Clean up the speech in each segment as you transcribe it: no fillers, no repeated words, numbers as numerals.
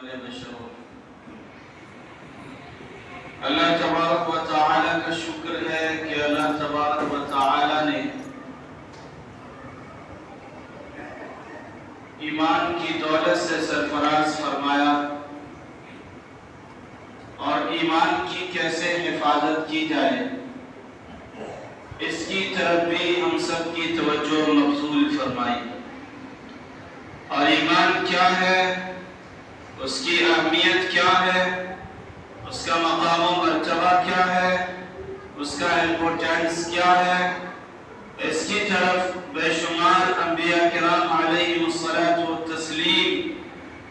اللہ تبارک و تعالی کا شکر ہے کہ اللہ تبارک و تعالی نے ایمان کی دولت سے سرفراز فرمایا اور ایمان کی کیسے حفاظت کی جائے اس کی طرف بھی ہم سب کی توجہ مبذول فرمائی۔ اور ایمان کیا ہے، اس کی اہمیت کیا ہے، اس کا مقام و مرتبہ کیا ہے، اس کا امپورٹنس کیا ہے، اس کی طرف بے شمار انبیاء کرام علیہ الصلاۃ والتسلیم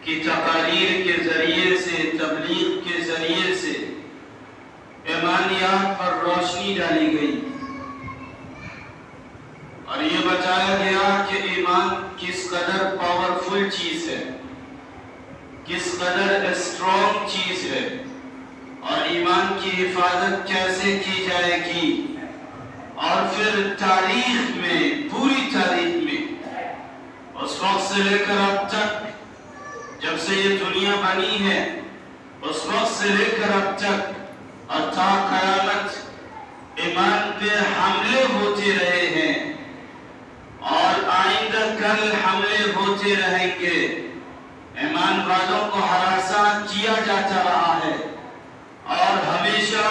کی تقاریر کے ذریعے سے، تبلیغ کے ذریعے سے ایمانیات پر روشنی ڈالی گئی اور یہ بتایا گیا کہ ایمان کس قدر پاورفل چیز ہے، کس قدر اسٹرانگ چیز ہے اور ایمان کی حفاظت کیسے کی جائے گی۔ اور پھر تاریخ میں، پوری تاریخ میں، اس وقت سے لے کر اب تک جب سے یہ دنیا بنی ہے، اس وقت سے لے کر اب تک اور تا قیامت ایمان پہ حملے ہوتے رہے ہیں اور آئندہ کل حملے ہوتے رہیں گے۔ ایمان والوں کو ہراساں کیا جاتا رہا ہے اور ہمیشہ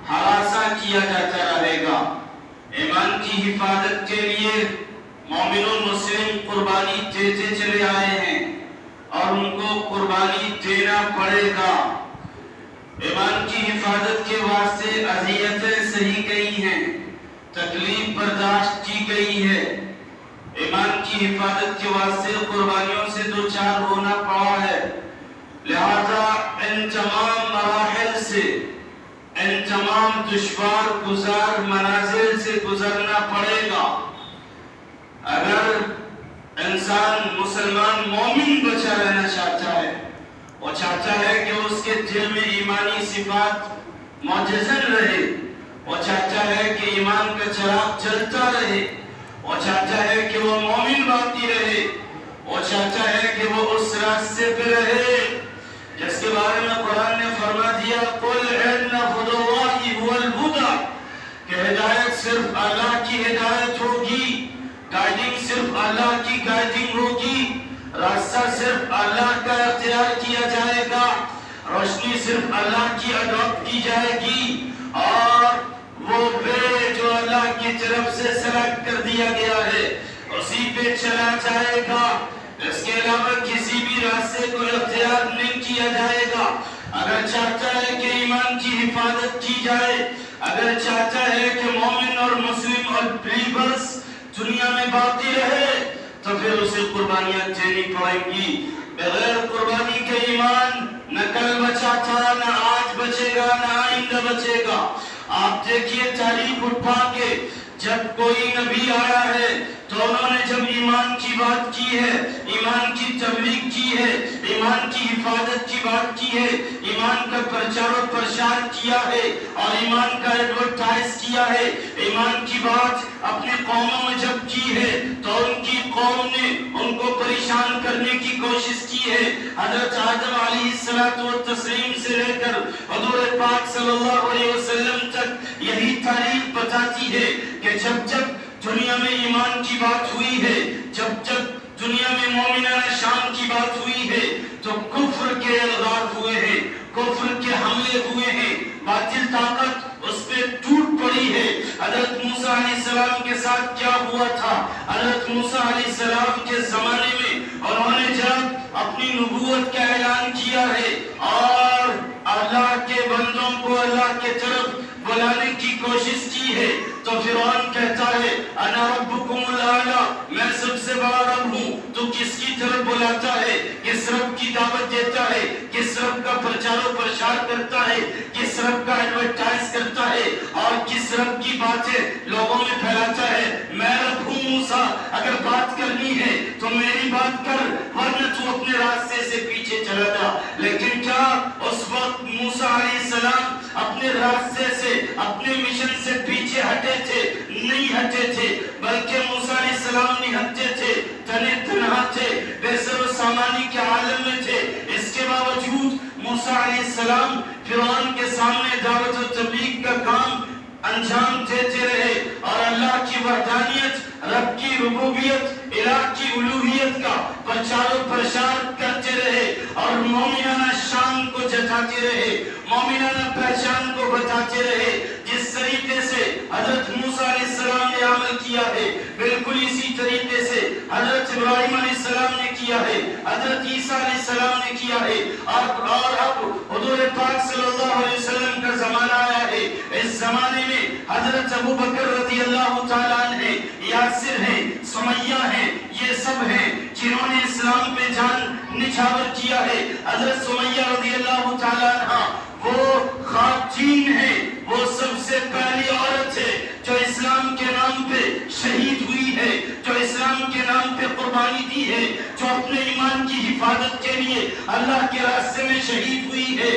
ہراساں کیا جاتا رہے گا۔ ایمان کی حفاظت کے لیے مومن و مسلم قربانی دیتے چلے آئے ہیں اور ان کو قربانی دینا پڑے گا۔ ایمان کی حفاظت کے واسطے اذیتیں سہی گئی ہیں، تکلیف برداشت کی گئی ہے۔ ایمان کی حفاظت کے واسطے قربانیوں سے دو چار ہونا پڑا ہے، لہذا ان تمام مراحل سے، ان تمام دشوار گزار منازل سے گزرنا پڑے گا۔ اگر انسان مسلمان مومن بچا رہنا چاہتا ہے، وہ چاہتا ہے کہ اس کے دل میں ایمانی صفات معجزن رہے، وہ چاہتا ہے کہ ایمان کا چراغ جلتا رہے، وہ چاہتا ہے کہ وہ مومن باقی رہے، وہ چاہتا ہے کہ وہ اس راستے پہ رہے جس کے بارے میں قرآن نے فرما دیا قُلْ إِنَّ هُدَى اللَّهِ هُوَ الْهُدَى کہ ہدایت صرف اللہ کی ہدایت ہوگی، گائیڈنگ صرف اللہ کی گائیڈنگ ہوگی، راستہ صرف اللہ کا اختیار کیا جائے گا، روشنی صرف اللہ کی اڈاپٹ کی جائے گی اور وہ وے جو اللہ کی طرف سے سلیکٹ کر دیا گیا ہے اسی پہ چلا جائے گا۔ اس کے علاوہ کسی بھی راستے کو اختیار نہیں کیا جائے گا۔ اگر چاہتا ہے کہ ایمان کی حفاظت کی جائے، اگر چاہتا ہے کہ مومن اور مسلم اور بلیورز دنیا میں باقی رہے تو پھر اسے قربانیاں دینی پڑیں گی۔ بغیر قربانی کے ایمان نہ کل بچا تھا، نہ آج بچے گا، نہ آئندہ بچے گا۔ آپ دیکھیے تاریخ اٹھا کے، جب کوئی نبی آیا ہے تو انہوں نے جب ایمان کی بات کی ہے، ایمان کی تبلیغ کی ہے، ایمان کی حفاظت کی بات کی ہے، ایمان کا پرچار و پرشار کیا ہے اور ایمان کا ایڈورٹائز کیا ہے، ایمان کی بات اپنے قوموں میں جب کی ہے تو ان کی قوم نے ان کو پریشان کرنے کی کوشش کی ہے۔ حضرت آدم علیہ السلام سے لے کر حضور پاک صلی اللہ علیہ وسلم تک یہی تاریخ بتاتی ہے کہ جب جب دنیا میں ایمان کی بات ہوئی ہے، جب جب دنیا میں مومنانہ شان کی بات ہوئی ہے تو کفر کے الغار ہوئے ہیں، کفر کے حملے ہوئے ہیں، باطل طاقت اس پہ ٹوٹ پڑی ہے۔ حضرت موسیٰ علیہ السلام کے ساتھ کیا ہوا تھا؟ حضرت موسیٰ علیہ السلام کے زمانے میں انہوں نے جب اپنی نبوت کا اعلان کیا ہے اور اللہ کے بندوں کو اللہ کے طرف بلانے کی کوشش کی ہے تو فرعون کہتا ہے انا ربکم الاعلی، میں سب سے بڑا رب ہوں۔ تو کس کی طرف بلاتا ہے؟ کس رب کی دعوت دیتا ہے؟ کس رب کا پرچار و پرشار کرتا ہے؟ کس رب کا ایڈورٹائز کرتا ہے اور کس رب کی باتیں لوگوں میں پھیلاتا ہے؟ میں رب ہوں موسیٰ، اگر بات کرنی ہے تو میری بات کر ورنہ تو اپنے راستے سے پیچھے چلا جا۔ لیکن کیا اس وقت موسیٰ علیہ السلام اپنے راستے سے، اپنے مشن سے پیچھے ہٹے تھے؟ نہیں ہٹے تھے، بلکہ موسیٰ علیہ السلام نہیں ہٹے تھے، تنہا تھے، بے سر و سامانی کے عالم میں تھے۔ اس کے باوجود موسیٰ علیہ السلام فرعون کے سامنے دعوت و تبلیغ کا کام انجام دیتے رہے اور اللہ کی وحدانیت، رب کی ربوبیت، الہ کی الوہیت کا پرچار و پرشار کرتے رہے اور مومنانہ شان کو جتاتے رہے، مومنانہ پہچان کو بتاتے رہے۔ جس طریقے سے حضرت موسیٰ علیہ السلام نے عمل کیا ہے، بالکل اسی طریقے سے حضرت ابراہیم علیہ السلام نے کیا ہے، حضرت عیسیٰ علیہ السلام نے کیا ہے، اور اب حضور پاک صلی اللہ علیہ وسلم کا زمانہ آیا ہے۔ اس زمانے میں حضرت ابو بکر رضی اللہ تعالیٰ عنہ ہیں، یاسر ہیں، سمیہ ہیں، یہ سب ہیں جنہوں نے اسلام پہ جان نچھاور کیا ہے۔ حضرت سمیہ رضی اللہ تعالیٰ عنہ وہ خواتین ہیں، وہ سب سے پہلی عورت ہے جو اسلام کے نام پہ شہید ہوئی ہے، جو اسلام کے نام پہ قربانی دی ہے، جو اپنے ایمان کی حفاظت کے لیے اللہ کے راستے میں شہید ہوئی ہے۔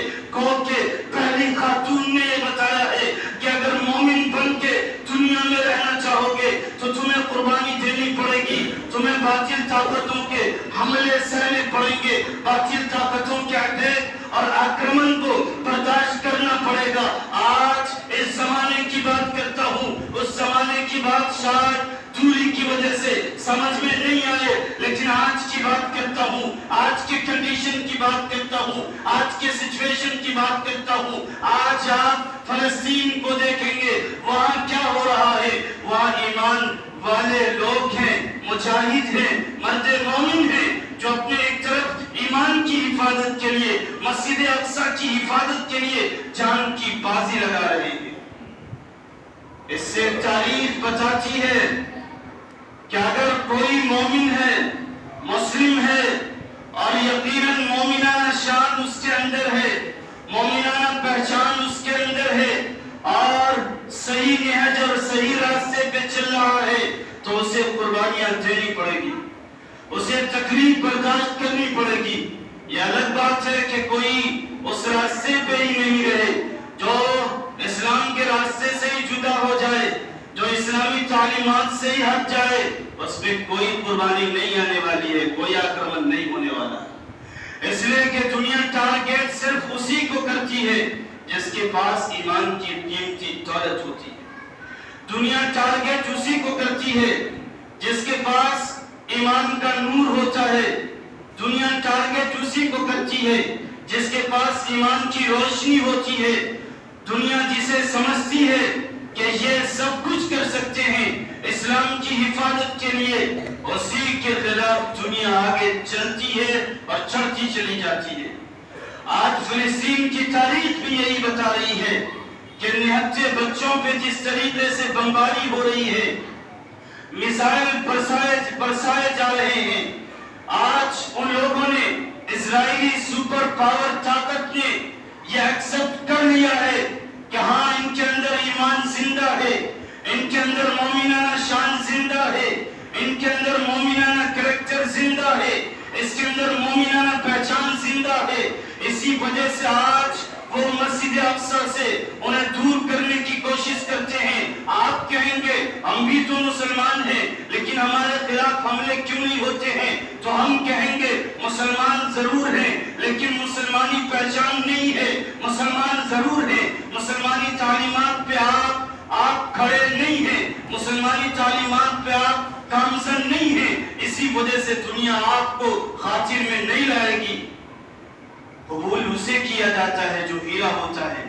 کہ پہلی خاتون نے یہ بتایا ہے کہ اگر مومن بن کے دنیا میں رہنا چاہو گے تو تمہیں قربانی دینی پڑے گی، تمہیں باطل طاقتوں کے حملے سہنے پڑیں گے، باطل طاقتوں کے اٹیک اور آکرمن کو برداشت کرنا پڑے گا۔ آج اس زمانے کی بات کرتا ہوں، اس زمانے کی بات شاید دوری کی وجہ سے سمجھ میں نہیں آئے، لیکن آج کی بات کرتا ہوں، آج کی کنڈیشن کی بات کرتا ہوں، آج کے سچویشن کی بات کرتا ہوں۔ آج آپ فلسطین کو دیکھیں گے، وہاں کیا ہو رہا ہے؟ وہاں ایمان والے لوگ ہیں، مجاہد ہیں، مرد مومن ہیں، جو اپنے ایک طرف ایمان کی حفاظت کے لیے، مسجد اقصی کی حفاظت کے لیے جان کی بازی لگا رہے ہیں۔ اس سے تاریخ بتاتی ہے کہ اگر کوئی مومن ہے، مسلم ہے اور یقیناً مومنانہ شان اس کے اندر ہے، مومنانہ پہچان اس کے اندر ہے اور صحیح نہج اور صحیح راستے پہ چل رہا ہے، تو اسے قربانیاں دینی پڑے گی، اسے تکلیف برداشت کرنی پڑے گی۔ یہ الگ بات ہے کہ کوئی اس راستے پہ ہی نہیں رہے، جو اسلام کے راستے سے ہی جدا ہو جائے، جو اسلامی تعلیمات سے ہی ہٹ جائے، اس پہ کوئی قربانی نہیں آنے والی ہے، کوئی آکرمن نہیں ہونے والا ہے۔ اس لیے کہ دنیا ٹارگیٹ صرف اسی کو کرتی ہے جس کے پاس ایمان کی قیمتی دولت ہوتی ہے۔ دنیا ٹارگیٹ اسی کو کرتی ہے جس کے پاس ایمان کا نور ہوتا ہے۔ دنیا ٹارگیٹ اسی کو کرتی ہے جس کے پاس ایمان کی روشنی ہوتی ہے۔ دنیا جسے سمجھتی ہے کہ یہ سب کچھ کر سکتے ہیں اسلام کی حفاظت کے لیے، اسی کے خلاف دنیا آگے چلتی ہے اور چڑھتی چلی جاتی ہے۔ آج فلسطین کی تاریخ بھی یہی بتا رہی ہے کہ نہتے بچوں پہ جس طریقے سے بمباری ہو رہی ہے، میزائل برسائے جا رہے ہیں۔ آج ان لوگوں نے، اسرائیلی سپر پاور طاقت نے یہ ایکسپٹ کر لیا ہے کہ ہاں ان کے اندر ایمان زندہ ہے، ان کے اندر مومنانہ شان زندہ ہے، ان کے اندر مومنانہ کریکٹر زندہ ہے، اس کے اندر مومنانہ پہچان زندہ ہے۔ اسی وجہ سے آج وہ مسجد اقصی سے انہیں دور کرنے کی کوشش کرتے ہیں۔ آپ کہیں گے ہم بھی تو مسلمان ہیں، لیکن ہمارے خلاف حملے کیوں نہیں ہوتے ہیں؟ تو ہم کہیں گے مسلمان ضرور ہیں لیکن مسلمانی پہچان نہیں ہے۔ مسلمان ضرور ہیں، مسلمانی تعلیمات پہ آپ کھڑے نہیں ہیں، مسلمانی تعلیمات پہ آپ کامزن نہیں ہیں۔ اسی وجہ سے دنیا آپ کو خاطر میں نہیں لائے گی۔ قبول اسے کیا جاتا ہے جو ہیرا ہوتا ہے،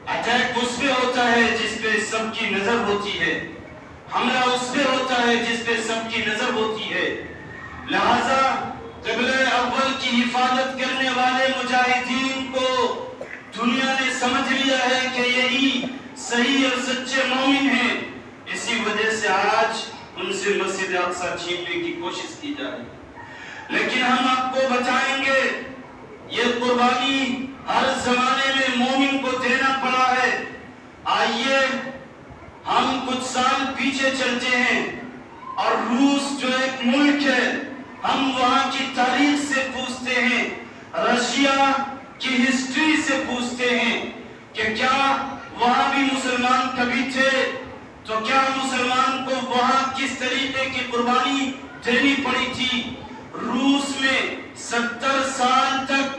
اٹیک اس پہ ہوتا ہے جس پہ سب کی نظر ہوتی ہے، حملہ اس پہ ہوتا ہے جس پہ سب کی نظر ہوتی ہے۔ لہذا قبلہ اول کی حفاظت کرنے والے مجاہدین کو دنیا نے سمجھ لیا ہے کہ یہی صحیح اور سچے مومن ہیں۔ اسی وجہ سے آج ان سے مسجد اقصی چھیننے کی کوشش کی جا رہی ہے۔ لیکن ہم آپ کو بتائیں گے یہ قربانی ہر زمانے میں مومن کو دینا پڑا ہے۔ آئیے ہم کچھ سال پیچھے چلتے ہیں اور روس جو ایک ملک ہے، ہم وہاں کی تاریخ سے پوچھتے ہیں، رشیا کی ہسٹری سے پوچھتے ہیں کہ کیا وہاں بھی مسلمان کبھی تھے؟ تو کیا مسلمان کو وہاں کس طریقے کی قربانی دینی پڑی تھی؟ روس میں 70 سال تک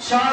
4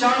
4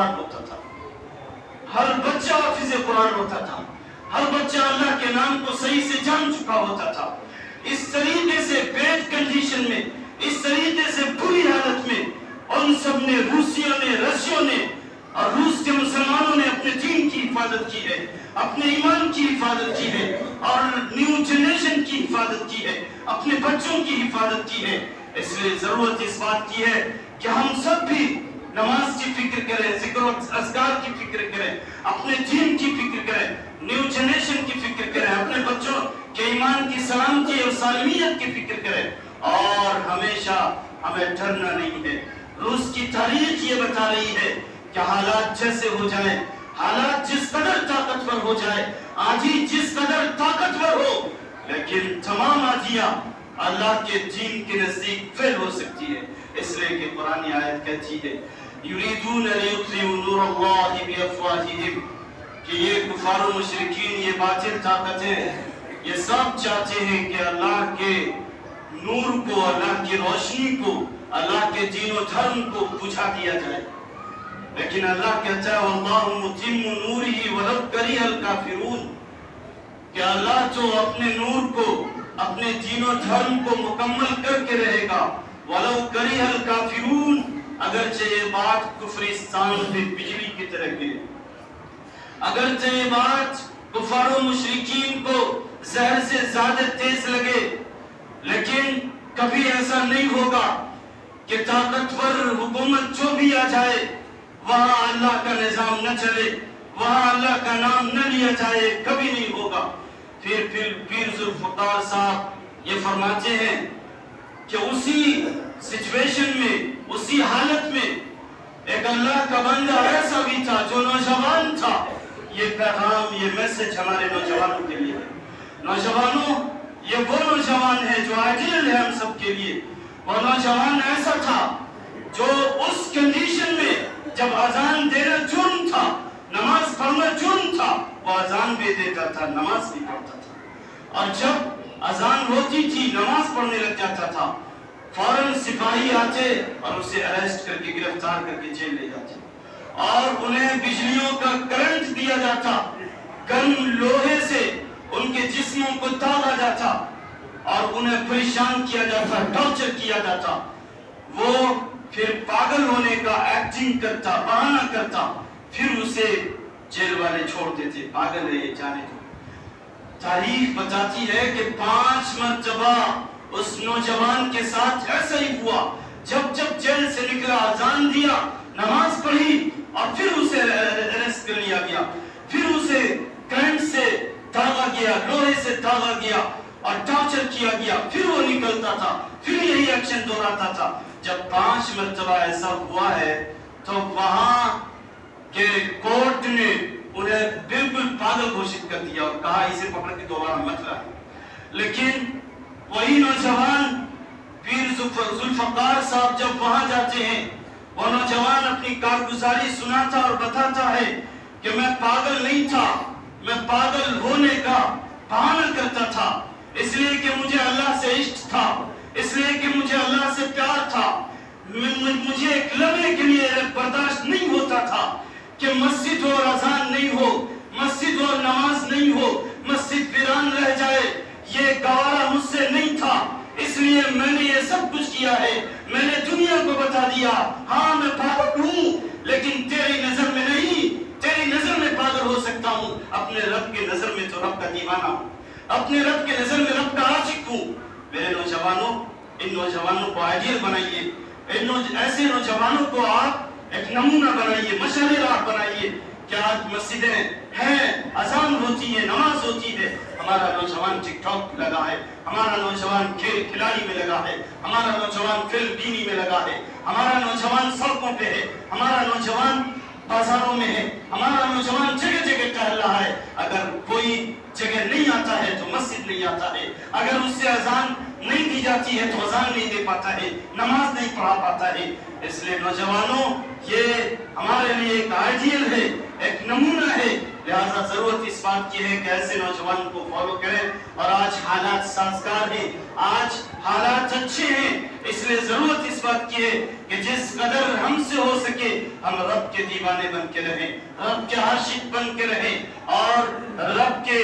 قرآن ہوتا تھا، ہر بچہ حافظ قرآن ہوتا تھا، ہر بچہ اللہ کے نام کو صحیح سے جان چکا ہوتا تھا۔ اس طریقے سے بیڈ کنڈیشن میں، اس طریقے سے بری حالت میں ان سب نے، روسیوں نے، رشیوں نے اور روس کے مسلمانوں نے اپنے دین کی حفاظت کی ہے، اپنے ایمان کی حفاظت کی ہے اور نیو جنریشن کی حفاظت کی ہے، اپنے بچوں کی حفاظت کی ہے۔ اس لیے ضرورت اس بات کی ہے کہ ہم سب بھی نماز کی فکر کریں، ذکر و اذکار کی فکر کریں، اپنے دین کی فکر کریں، نیو جنریشن کی فکر کریں، اپنے بچوں کے ایمان کی سلامتی اور سالمیت کی فکر کریں، اور ہمیشہ ہمیں ڈرنا نہیں ہے۔ روس کی تاریخ یہ بتا رہی ہے کہ حالات جیسے ہو جائیں، حالات جس قدر طاقتور ہو جائے، آندھی جس قدر طاقتور ہو، لیکن تمام آندھیاں اللہ کے دین کے نزدیک فیل ہو سکتی ہے۔ اس لیے کہ قرآن آیت کہتی ہے یریدون لیطفئوا نور اللہ بافواہہم، کہ یہ کفار و مشرکین، یہ باطل طاقتیں، یہ سب چاہتے ہیں کہ اللہ کے نور کو، اللہ کی روشنی کو، اللہ کے دین و دھرم کو بجھا دیا جائے، لیکن اللہ کہتا ہے واللہ متم نورہ ولو کرہ الکافرون، کہ اللہ تو اپنے نور کو، اپنے دین و دھرم کو مکمل کر کے رہے گا، ولو کرہ الکافرون، اگرچہ یہ بات کفرستان میں بجلی کی طرح گرے، اگرچہ یہ بات کفار و مشرکین کو زہر سے زیادہ تیز لگے، لیکن کبھی ایسا نہیں ہوگا کہ طاقتور حکومت جو بھی آ جائے وہاں اللہ کا نظام نہ چلے، وہاں اللہ کا نام نہ لیا جائے، کبھی نہیں ہوگا۔ پھر پیر ذوالفقار صاحب یہ فرماتے ہیں کہ اسی سچویشن میں، اسی حالت میں ایک اللہ کا بندہ ایسا بھی تھا جو نوجوان تھا۔ یہ پیغام، یہ میسج ہمارے نوجوانوں کے لیے ہے۔ نوجوانوں، یہ وہ نوجوان ہے جو آئیڈیل ہے ہم سب کے لیے۔ وہ نوجوان ایسا تھا جو اس کنڈیشن میں جب اذان دینا جرم تھا، نماز پڑھنا جرم تھا، وہ اذان بھی دیتا تھا، نماز بھی پڑھتا تھا، اور جب اذان ہوتی تھی نماز پڑھنے لگ جاتا تھا، فوراً سپاہی آتے اور اسے اریسٹ کر کے، گرفتار کر کے جیل لے جاتے، اور انہیں بجلیوں کا کرنٹ دیا جاتا، گرم لوہے سے ان کے جسموں کو داغا جاتا اور انہیں پریشان کیا جاتا، ٹارچر کیا جاتا۔ وہ پھر پاگل ہونے کا ایکٹنگ کرتا، بہانہ کرتا، پھر اسے جیل والے چھوڑ دیتے، پاگل ہے یہ، جانے دو۔ تاریخ بتاتی ہے کہ 5 مرتبہ اس نوجوان کے ساتھ ایسا ہی ہوا، جب جیل سے نکلا، اذان دیا، نماز پڑھی، اور پھر اسے اریسٹ کر لیا گیا، پھر اسے کرنٹ سے داغا گیا، لوہے سے داغا گیا اور ٹارچر کیا گیا، پھر وہ نکلتا تھا، پھر یہی ایکشن دہراتا تھا۔ جب 5 مرتبہ ایسا ہوا ہے تو وہاں کے کورٹ نے انہیں بالکل پاگل گھوشت کر دیا اور کہا اسے پکڑ کے دوبارہ مت لائیں۔ لیکن وہی نوجوان پیر ذوالفقار صاحب جب وہاں جاتے ہیں، وہ نوجوان اپنی کارگزاری سناتا اور بتاتا ہے کہ میں پاگل نہیں تھا، میں پاگل ہونے کا بہانہ کرتا تھا، اس لیے کہ مجھے اللہ سے عشق تھا، اس لیے کہ مجھے اللہ سے پیار تھا۔ مجھے ایک لمحے کے لیے برداشت نہیں ہوتا تھا کہ مسجد اور اذان نہیں ہو، مسجد اور نماز نہیں ہو، مسجد ویران رہ جائے، یہ گوارا مجھ سے نہیں تھا، اس لیے میں نے یہ سب کچھ کیا ہے۔ میں نے دنیا کو بتا دیا ہاں میں پاگل ہوں، لیکن تیری نظر میں نہیں، تیری نظر میں پاگل ہو سکتا ہوں، اپنے رب کے نظر میں تو رب کا دیوانہ ہوں، اپنے رب کے نظر میں رب کا عاشق ہوں۔ میرے نوجوانوں، ان نوجوانوں کو آئیڈیل بنائیے، ایسے نوجوانوں کو آپ ایک نمونہ بنائیے، مشعل راہ بنائیے کہ آج مسجدیں ہیں، اذان ہوتی ہے، نماز ہوتی ہے، ہمارا نوجوان ٹک ٹاک لگا ہے، ہمارا نوجوان کھیل کھلاڑی میں لگا ہے، ہمارا نوجوان فلم بینی میں لگا ہے، ہمارا نوجوان سڑکوں پہ ہے، ہمارا نوجوان بازاروں میں ہے، ہمارا نوجوان جگہ جگہ ٹہل رہا ہے۔ اگر کوئی جگہ نہیں آتا ہے تو مسجد نہیں آتا ہے، اگر اس سے اذان نہیں دی جاتی ہے تو اذان نہیں دے پاتا ہے، نماز نہیں پڑھا پاتا ہے۔ اس لیے نوجوانوں، یہ ہمارے لیے ایک آئیڈیل ہے، ایک نمونہ ہے، لہذا لہذا ضرورت اس بات کی ہے کہ ایسے نوجوان کو فالو کریں. اور آج حالات سازگار ہیں, آج حالات اچھے ہیں, اس لیے ضرورت اس بات کی ہے کہ جس قدر ہم سے ہو سکے ہم رب کے دیوانے بن کے رہیں, رب کے عاشق بن کے رہیں, اور رب کے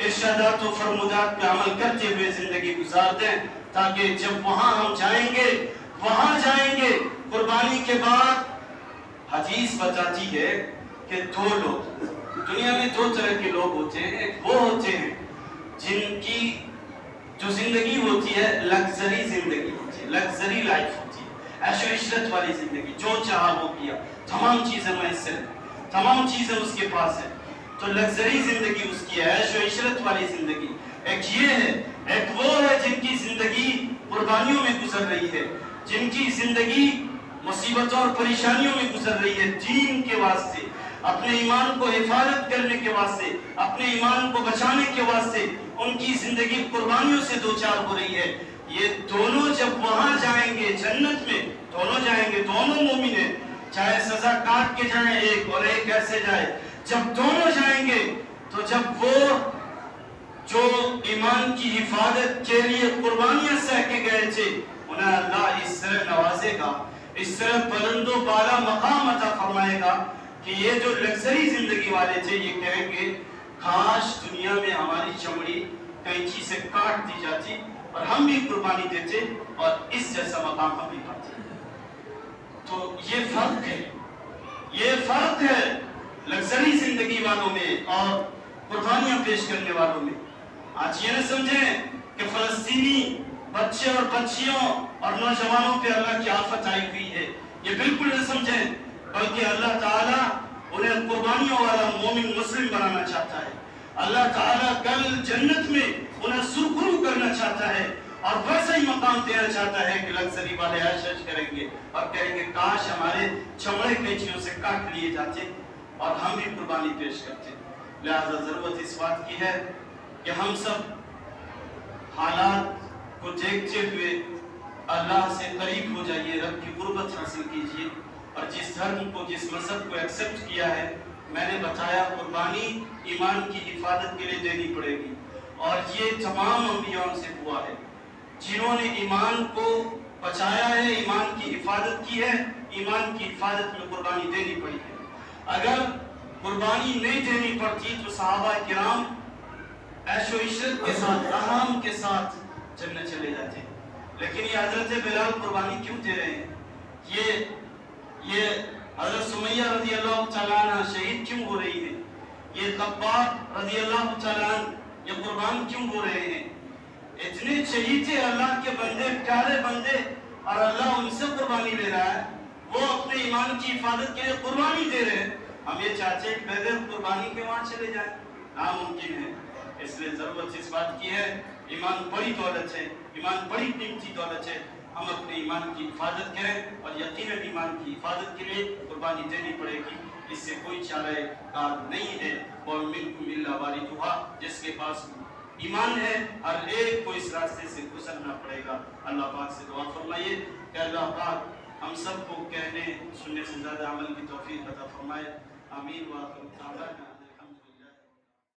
ارشادات و فرمودات پہ عمل کرتے ہوئے زندگی گزار دیں, تاکہ جب وہاں ہم جائیں گے قربانی کے بعد. حدیث بتاتی ہے کہ دو لوگ دنیا میں, دو طرح کے لوگ ہوتے ہیں. ایک وہ ہوتے ہیں جن کی جو زندگی ہوتی ہے لگزری زندگی ہوتی ہے, لگزری لائف ہوتی ہے, عیش و عشرت والی زندگی, جو چاہا وہ کیا, تمام چیزیں میسر ہیں, تمام چیزیں اس کے پاس ہیں, تو لگزری زندگی اس کی ہے, عیش و عشرت والی زندگی. ایک یہ ہے, ایک وہ ہے جن کی زندگی قربانیوں میں گزر رہی ہے, جن کی زندگی مصیبتوں اور پریشانیوں میں گزر رہی ہے, دین کے واسطے, اپنے ایمان کو حفاظت کرنے کے واسطے, اپنے ایمان کو بچانے کے واسطے ان کی زندگی قربانیوں سے دوچار ہو رہی ہے. یہ دونوں جب وہاں جائیں گے جنت میں, دونوں جائیں گے, دونوں مومن ہیں, چاہے سزا کاٹ کے جائیں ایک اور ایک ایسے جائے, جب دونوں جائیں گے تو جب وہ جو ایمان کی حفاظت کے لیے قربانیاں سہ کے گئے تھے انہیں اللہ اس طرح نوازے گا, اس طرح بلند و بالا مقام عطا فرمائے گا کہ یہ جو لگزری زندگی والے تھے یہ کہیں گے کاش دنیا میں ہماری چمڑی کینچی سے کاٹ دی جاتی اور ہم بھی قربانی دیتے اور اس جیسا مقام ہم بھی پاتے. تو یہ فرق ہے, یہ فرق ہے لگزری زندگی والوں میں اور قربانیاں پیش کرنے والوں میں. آج یہ نہ سمجھیں کہ فلسطینی بچے اور بچیوں اور نوجوانوں پہ اللہ کی آفت آئی ہوئی ہے, یہ بالکل نہ سمجھیں, بلکہ اللہ تعالیٰ انہیں قربانیوں والا مومن مسلم بنانا چاہتا ہے. اللہ تعالیٰ کل جنت میں انہیں سرخرو کرنا چاہتا ہے اور ویسا ہی مقام دینا چاہتا ہے کہ لگزری والے عیش کریں گے اور کہیں گے کاش ہمارے چمڑے کینچیوں سے کاٹ لیے جاتے اور ہم بھی قربانی پیش کرتے. لہذا ضرورت اس بات کی ہے کہ ہم سب حالات کو دیکھتے ہوئے اللہ سے قریب ہو جائیے, رب کی قربت حاصل کیجیے, اور جس دھرم کو, جس مذہب کو ایکسپٹ کیا ہے, میں نے بتایا قربانی ایمان کی حفاظت کے لیے دینی پڑے گی, اور یہ تمام انبیاء سے ہوا ہے جنہوں نے ایمان کو بچایا ہے, ایمان کی حفاظت کی ہے, ایمان کی حفاظت میں قربانی دینی پڑی ہے. اگر قربانی نہیں دینی پڑتی تو صحابہ کرام عیش و عشرت کے ساتھ, آرام کے ساتھ جنت چلے جاتے, لیکن یہ حضرت بلال قربانی کیوں دے رہے ہیں, یہ حضرت سمیہ رضی اللہ تعالیٰ عنہ شہید کیوں ہو رہی ہے, یہ خباب رضی اللہ تعالیٰ عنہ یہ قربان کیوں ہو رہے ہیں. اتنے شہید تھے اللہ کے بندے, پیارے بندے, اور اللہ ان سے قربانی لے رہا ہے, وہ اپنے ایمان کی حفاظت کے لیے قربانی دے رہے ہیں. ہم یہ چاہتے ہیں بغیر قربانی کے وہاں چلے جائیں, ناممکن ہے. اس لیے ضرورت اس بات کی ہے, ایمان بڑی دولت ہے, ایمان بڑی قیمتی دولت ہے, ہم اپنے ایمان کی حفاظت کریں, اور یقیناً ایمان کی حفاظت کے لیے قربانی دینی پڑے گی, اس سے کوئی چارہ کار نہیں ہے. وَمِنْكُمْ إِلَّا وَارِدُهَا, جس کے پاس ایمان ہے ہر ایک کو اس راستے سے گزرنا پڑے گا. اللہ پاک سے دعا فرمائیے کہ اللہ پاک ہم سب کو کہنے سننے سے زیادہ عمل کی توفیق عطا فرمائے. آمین. وآخر دعوانا